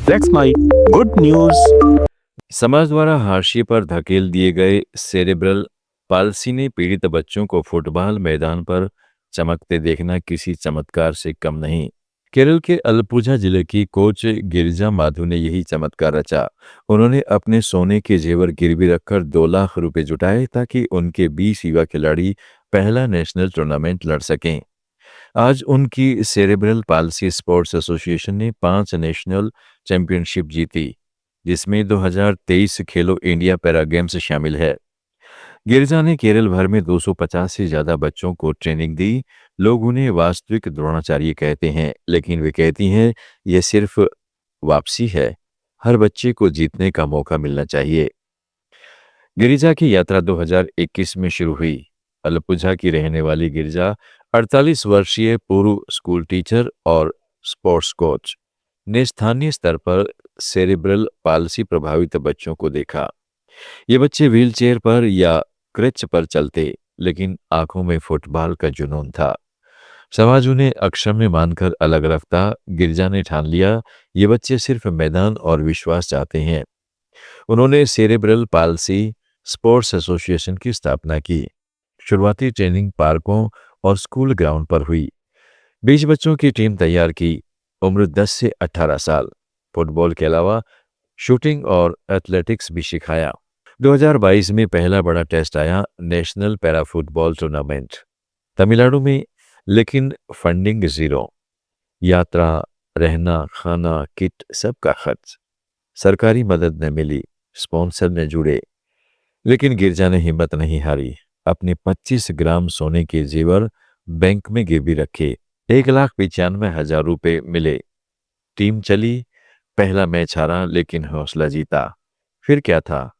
That's my good news. समाज द्वारा हाशिए पर धकेल दिए गए सेरेब्रल पाल्सी ने पीड़ित बच्चों को फुटबॉल मैदान पर चमकते देखना किसी चमत्कार से कम नहीं। केरल के अलपुझा जिले की कोच गिरिजा माधु ने यही चमत्कार रचा। उन्होंने अपने सोने के जेवर गिरवी रखकर 2 लाख रुपए जुटाए ताकि उनके 20 युवा खिलाड़ी पहला नेशनल टूर्नामेंट लड़ सकें। आज उनकी सेरेब्रल पाल्सी स्पोर्ट्स एसोसिएशन ने 5 नेशनल चैंपियनशिप जीती, जिसमें 2023 खेलो इंडिया पैरा गेम्स शामिल है। गिरिजा ने केरल भर में 250 से ज्यादा बच्चों को ट्रेनिंग दी। लोग उन्हें वास्तविक द्रोणाचार्य कहते हैं, लेकिन वे कहती हैं यह सिर्फ वापसी है। हर बच्चे को जीतने का मौका मिलना चाहिए। गिरिजा की यात्रा 2021 में शुरू हुई। अलपुझा की रहने वाली गिरिजा 48 वर्षीय पूर्व स्कूल टीचर और स्पोर्ट्स कोच ने स्थानीय स्तर पर सेरेब्रल पाल्सी प्रभावित बच्चों को देखा। ये बच्चे व्हीलचेयर पर या क्रेच पर चलते, लेकिन आंखों में फुटबॉल का जुनून था। समाज उन्हें अक्षम्य मानकर अलग रखता। गिरजा ने ठान लिया ये बच्चे सिर्फ मैदान और विश्वास चाहते हैं। उन्होंने सेरेब्रल पाल्सी स्पोर्ट्स एसोसिएशन की स्थापना की। शुरुआती ट्रेनिंग पार्कों और स्कूल ग्राउंड पर हुई। 20 बच्चों की टीम तैयार की। उम्र 10 से 18 साल। फुटबॉल के अलावा शूटिंग और एथलेटिक्स भी सिखाया। 2022 में पहला बड़ा टेस्ट आया, national para football tournament Tamil Nadu में, लेकिन फंडिंग जीरो। यात्रा, रहना, खाना, किट सबका खर्च। सरकारी मदद न मिली, स्पॉन्सर न जुड़े, लेकिन गिरजा ने हिम्मत नहीं हारी। अपने 25 ग्राम सोने के जेवर बैंक में गिरवी रखे। 1,95,000 रुपए मिले। टीम चली। पहला मैच हारा, लेकिन हौसला जीता। फिर क्या था?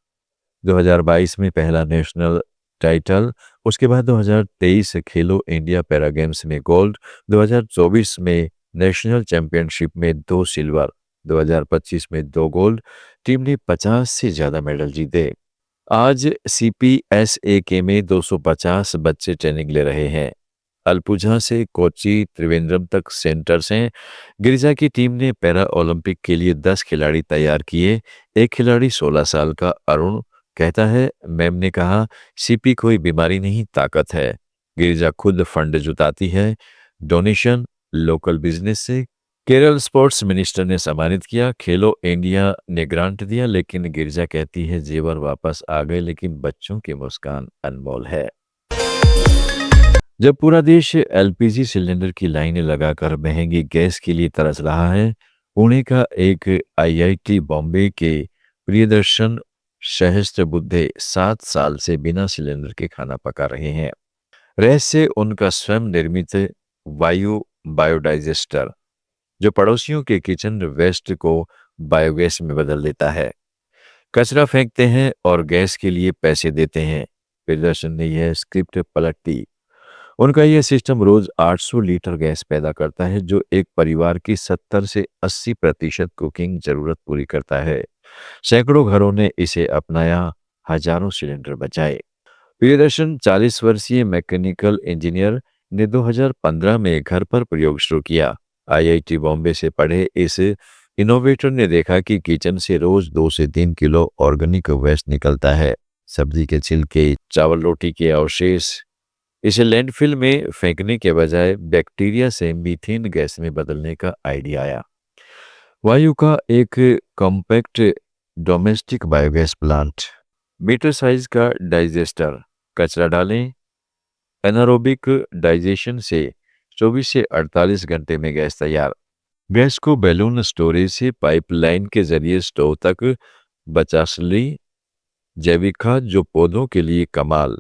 2022 में पहला नेशनल टाइटल, उसके बाद 2023 खेलो इंडिया पैरा गेम्स में गोल्ड, 2024 में नेशनल चैंपियनशिप में 2 सिल्वर, 2025 में 2 गोल्ड। टीम ने 50 से ज्यादा मेडल जीते। आज CPSAK में 250 बच्चे ट्रेनिंग ले रहे हैं। अलपुझा से कोच्चि त्रिवेंद्रम तक सेंटर्स हैं। गिरिजा की टीम ने पैरा ओलंपिक के लिए 10 खिलाड़ी तैयार किए। एक खिलाड़ी 16 साल का अरुण कहता है, मैम ने कहा CP कोई बीमारी नहीं, ताकत है। गिरिजा खुद फंड जुटाती है, डोनेशन, लोकल बिजनेस से। केरल स्पोर्ट्स मिनिस्टर ने सम्मानित किया। खेलो इंडिया ने ग्रांट दिया, लेकिन गिरिजा कहती है जेवर वापस आ गए, लेकिन बच्चों की मुस्कान अनमोल है। जब पूरा देश LPG सिलेंडर की लाइनें लगाकर महंगी गैस के लिए तरस रहा है, पुणे का एक IIT बॉम्बे के प्रियदर्शन सहस्त्रबुद्धे 7 साल से बिना सिलेंडर के खाना पका रहे हैं। रहस्य उनका स्वयं निर्मित वायु बायोडाइजेस्टर, जो पड़ोसियों के किचन वेस्ट को बायोगैस में बदल देता है। कचरा फेंकते हैं और गैस के लिए पैसे देते हैं। प्रियदर्शन ने यह स्क्रिप्ट पलट दी। उनका यह सिस्टम रोज 800 लीटर गैस पैदा करता है, जो एक परिवार की 70 से 80% कुकिंग जरूरत पूरी करता है। सैकड़ों घरों ने इसे अपनाया, हजारों सिलेंडर बचाए। प्रियदर्शन 40 वर्षीय मैकेनिकल इंजीनियर ने 2015 में घर पर प्रयोग शुरू किया। IIT बॉम्बे से पढ़े इस इनोवेटर ने देखा कि किचन से रोज 2 से 3 किलो ऑर्गेनिक वेस्ट निकलता है। सब्जी के छिलके, चावल रोटी के अवशेष, इसे लैंडफिल में फेंकने के बजाय बैक्टीरिया से मीथेन गैस में बदलने का आइडिया आया। वायु का एक compact domestic biogas plant, meter size का डाइजेस्टर, कचरा डालें, एनारोबिक डाइजेशन से 24 से 48 घंटे में गैस तैयार। गैस को बैलून स्टोरेज से पाइपलाइन के जरिए स्टोव तक बचासली जैविक खाद, जो पौधों के लिए कमाल।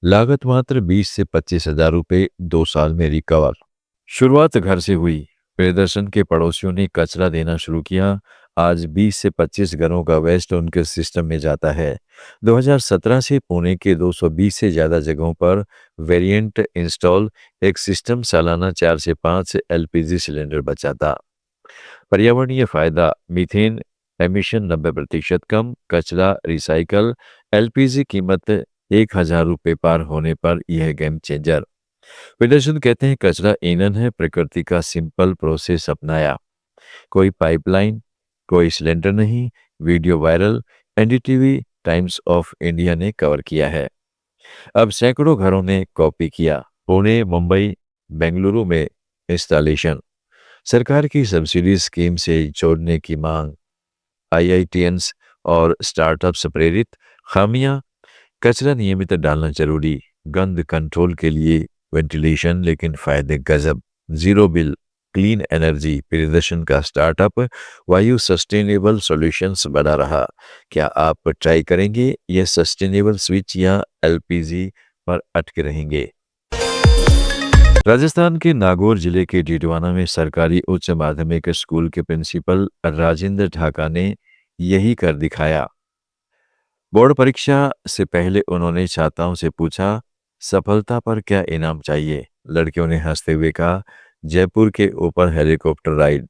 लागत मात्र 20 से 25,000 रुपए, 2 साल में रिकवर। शुरुआत घर से हुई। प्रियदर्शन के पड़ोसियों ने कचरा देना शुरू किया। आज 20 से 25 घरों का वेस्ट उनके सिस्टम में जाता है। 2017 से पुणे के 220 से ज्यादा जगहों पर वेरिएंट इंस्टॉल, एक सिस्टम सालाना 4 से 5 LPG सिलेंडर बचाता। पर्यावरणीय फायदा, मीथेन एमिशन 90% कम, कचरा रिसाइकल, LPG कीमत 1,000 रुपये पार होने पर यह गेम चेंजर। प्रियदर्शन कहते हैं कचरा ईंधन है, प्रकृति का सिंपल प्रोसेस अपनाया। कोई पाइपलाइन, कोई सिलेंडर नहीं, video viral, NDTV times of India ने कवर किया है। अब सैकड़ों घरों ने कॉपी किया। पुणे, मुंबई, बेंगलुरु में इंस्टॉलेशन। सरकार की सब्सिडी स्कीम से जोड़ने की मांग। आईआईटीएन्स और स्टार्टअप से प्रेरित। खामियां, कचरा नियमित डालना जरूरी, गंद कंट्रोल के लिए वेंटिलेशन, लेकिन फायदे गजब। Zero bill, clean energy, Priyadarshan का स्टार्टअप वायु सस्टेनेबल सॉल्यूशंस बना रहा। क्या आप ट्राई करेंगे ये सस्टेनेबल स्विच या एलपीजी पर अटके रहेंगे? राजस्थान के नागौर जिले के डीडवाना में सरकारी उच्च माध्यमिक स्कूल के प्रिंसिपल राजेंद्र ढाका ने यही कर दिखाया। बोर्ड परीक्षा से पहले उन्होंने छात्राओं से पूछा, सफलता पर क्या इनाम चाहिए? लड़कियों ने हंसते हुए कहा, जयपुर के ऊपर हेलीकॉप्टर राइड।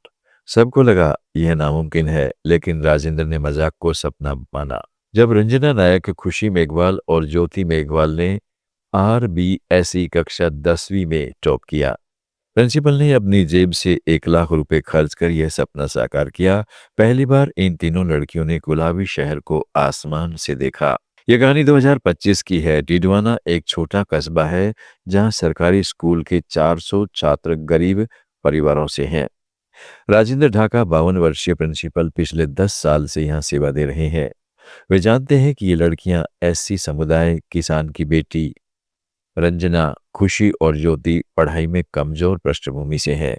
सबको लगा यह नामुमकिन है, लेकिन राजेंद्र ने मजाक को सपना माना। जब रंजना नायक, खुशी मेघवाल और ज्योति मेघवाल ने आरबीएसई कक्षा 10वीं में टॉप किया, प्रिंसिपल ने अपनी जेब से 1 लाख रुपए खर्च कर यह सपना साकार किया। पहली बार इन तीनों लड़कियों ने गुलाबी शहर को आसमान से देखा। यह कहानी 2025 की है। डीडवाना एक छोटा कस्बा है जहां सरकारी स्कूल के 400 छात्र गरीब परिवारों से हैं। राजेंद्र ढाका 52 वर्षीय प्रिंसिपल पिछले 10 साल से यहां सेवा दे रहे हैं। वे जानते हैं कि ये लड़कियां एससी समुदाय, किसान की बेटी रंजना, खुशी और ज्योति पढ़ाई में कमजोर पृष्ठभूमि से है।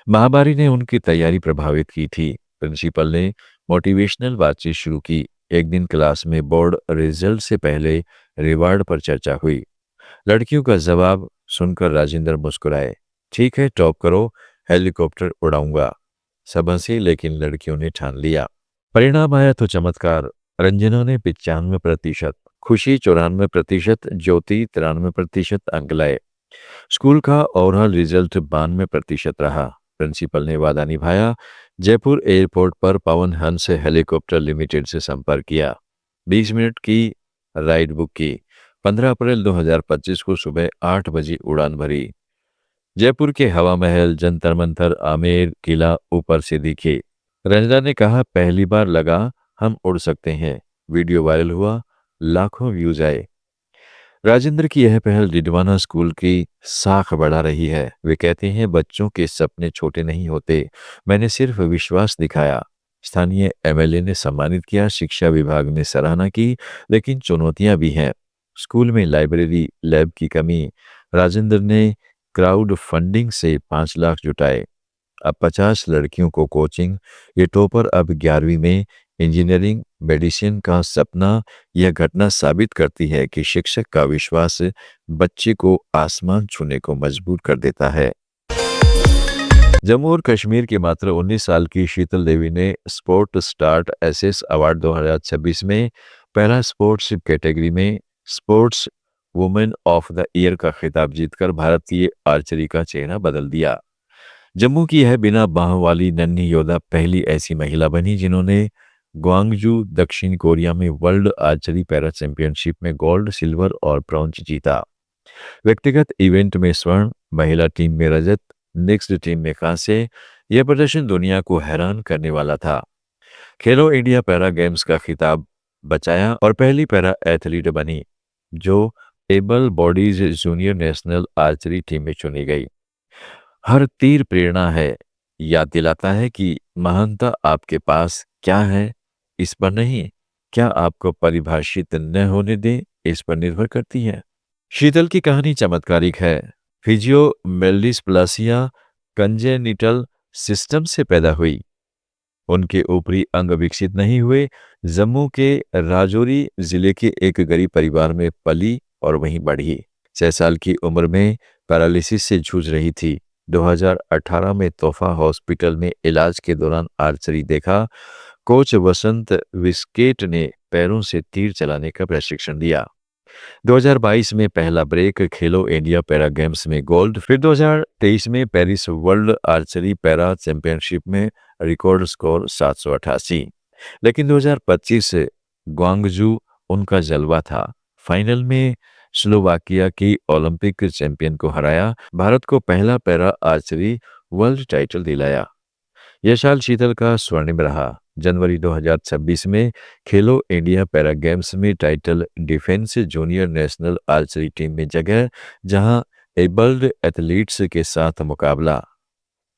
महामारी ने उनकी तैयारी प्रभावित की थी। प्रिंसिपल ने मोटिवेशनल बातचीत शुरू की। एक दिन क्लास में बोर्ड रिजल्ट से पहले रिवार्ड पर चर्चा हुई। लड़कियों का जवाब सुनकर राजेंद्र मुस्कुराए। ठीक है, टॉप करो, हेलीकॉप्टर उड़ाऊंगा। सब हंसे, लेकिन लड़कियों ने ठान लिया। परिणाम आया तो चमत्कार। रंजना ने 95%, खुशी 94%, ज्योति 93% अंक लाए। स्कूल का ओवरऑल रिजल्ट 92% रहा। प्रिंसिपल ने वादा निभाया। जयपुर एयरपोर्ट पर पवन हंस हेलीकॉप्टर लिमिटेड से संपर्क किया। 20 मिनट की राइड बुक की। 15 अप्रैल 2025 को सुबह 8 बजे उड़ान भरी। जयपुर के हवा महल, जंतर मंतर, आमेर किला ऊपर से दिखे। रंजना ने कहा, पहली बार लगा हम उड़ सकते हैं। वीडियो वायरल हुआ, लाखों व्यूज आए। राजेंद्र की यह पहल डिडवाना स्कूल की साख बढ़ा रही है। वे कहते हैं, बच्चों के सपने छोटे नहीं होते, मैंने सिर्फ विश्वास दिखाया। स्थानीय एमएलए ने सम्मानित किया, शिक्षा विभाग ने सराहना की, लेकिन चुनौतियां भी हैं। स्कूल में लाइब्रेरी, लैब की कमी। राजेंद्र ने क्राउड फंडिंग से 5 लाख जुटाए। अब 50 लड़कियों को कोचिंग। ये टॉपर अब 11वीं में। इंजीनियरिंग, मेडिसिन का सपना। यह घटना साबित करती है कि शिक्षक का विश्वास बच्चे को आसमान छूने को मजबूर कर देता है। जम्मू और कश्मीर की मात्र 19 साल की शीतल देवी ने स्पोर्ट स्टार्ट एसेस अवार्ड 2026 में पहला स्पोर्ट्स कैटेगरी में sports women of the year का खिताब जीतकर भारत की आर्चरी का चेहरा बदल दिया। जम्मू की यह बिना बाहों वाली नन्ही योद्धा पहली ऐसी महिला बनी जिन्होंने ग्वांगजू, दक्षिण कोरिया में वर्ल्ड आर्चरी पैरा चैंपियनशिप में गोल्ड, सिल्वर और ब्रॉन्ज जीता। व्यक्तिगत इवेंट में स्वर्ण, महिला टीम में रजत, नेक्स्ट टीम में कांस्य। यह प्रदर्शन दुनिया को हैरान करने वाला था। खेलो इंडिया पैरा गेम्स का खिताब बचाया और पहली पैरा एथलीट बनी जो able bodies junior national archery team में चुनी गई। हर तीर प्रेरणा है, याद दिलाता है कि महानता आपके पास क्या है इस पर नहीं, क्या आपको परिभाषित न होने दें इस पर निर्भर करती है। शीतल की कहानी चमत्कारिक है। फिजियोमेलिस्प्लासिया कंजेनिटल सिस्टम से पैदा हुई। उनके ऊपरी अंग विकसित नहीं हुए। जम्मू के राजौरी जिले के एक गरीब परिवार में पली और वहीं बढ़ी। 6 साल की उम्र में पैरालिसिस से जूझ रही थी। 2018 में तोहफा हॉस्पिटल में इलाज के दौरान आर्चरी देखा। कोच वसंत विस्केट ने पैरों से तीर चलाने का प्रशिक्षण दिया। 2022 में पहला ब्रेक, खेलो इंडिया पैरा गेम्स में गोल्ड। फिर 2023 में Paris world archery para championship में रिकॉर्ड स्कोर 788। लेकिन 2025 से ग्वांगजू उनका जलवा था। फाइनल में स्लोवाकिया की ओलंपिक चैंपियन को हराया, भारत को पहला पैरा आर्चरी वर्ल्ड टाइटल दिलाया। यह साल शीतल का स्वर्णिम रहा। जनवरी 2026 में खेलो इंडिया पैरा गेम्स में title defence junior national archery team में जगह, जहां एबल्ड एथलीट्स के साथ मुकाबला।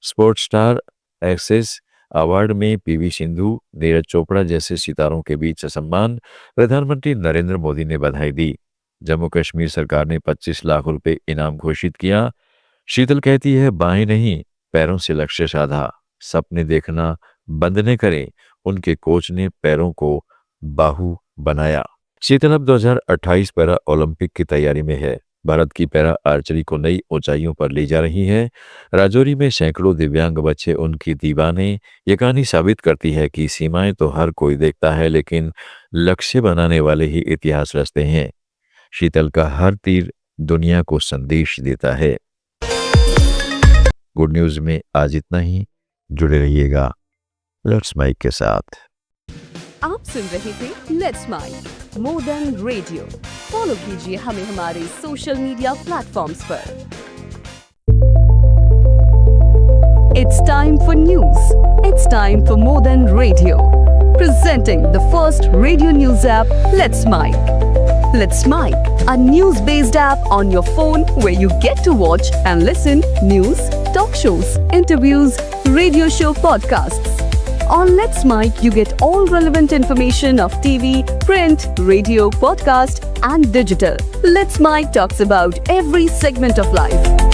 स्पोर्ट्स स्टार एक्सेस अवार्ड में पीवी सिंधु, नीरज चोपड़ा जैसे सितारों के बीच सम्मान। प्रधानमंत्री नरेंद्र मोदी ने बधाई दी। जम्मू कश्मीर सरकार ने 25 लाख रुपए इनाम घोषित किया। शीतल कहती है, बाएं नहीं पैरों से लक्ष्य साधा, सपने देखना बंद न करें। उनके कोच ने पैरों को बाहु बनाया। शीतल अब 2028 पैरा ओलंपिक की तैयारी में है। भारत की पैरा आर्चरी को नई ऊंचाइयों पर ले जा रही है। राजौरी में सैकड़ों दिव्यांग बच्चे उनकी दीवाने। ये कहानी साबित करती है कि सीमाएं तो हर कोई देखता है, लेकिन लक्ष्य बनाने वाले ही इतिहास रचते हैं। शीतल का हर तीर दुनिया को संदेश देता है। गुड न्यूज में आज इतना ही। जुड़े रहिएगा लेट्स माइक के साथ। आप सुन रहे थे let's mike more than radio. Follow कीजिए हमें हमारे सोशल मीडिया प्लेटफॉर्म्स पर। It's time for news. It's time for more than radio. Presenting the first radio news app, Let's Mic. Let's Mic, a news-based app on your phone where you get to watch and listen news, talk shows, interviews, radio show podcasts. On Let's Mic, you get all relevant information of TV, print, radio, podcast, and digital. Let's Mic talks about every segment of life.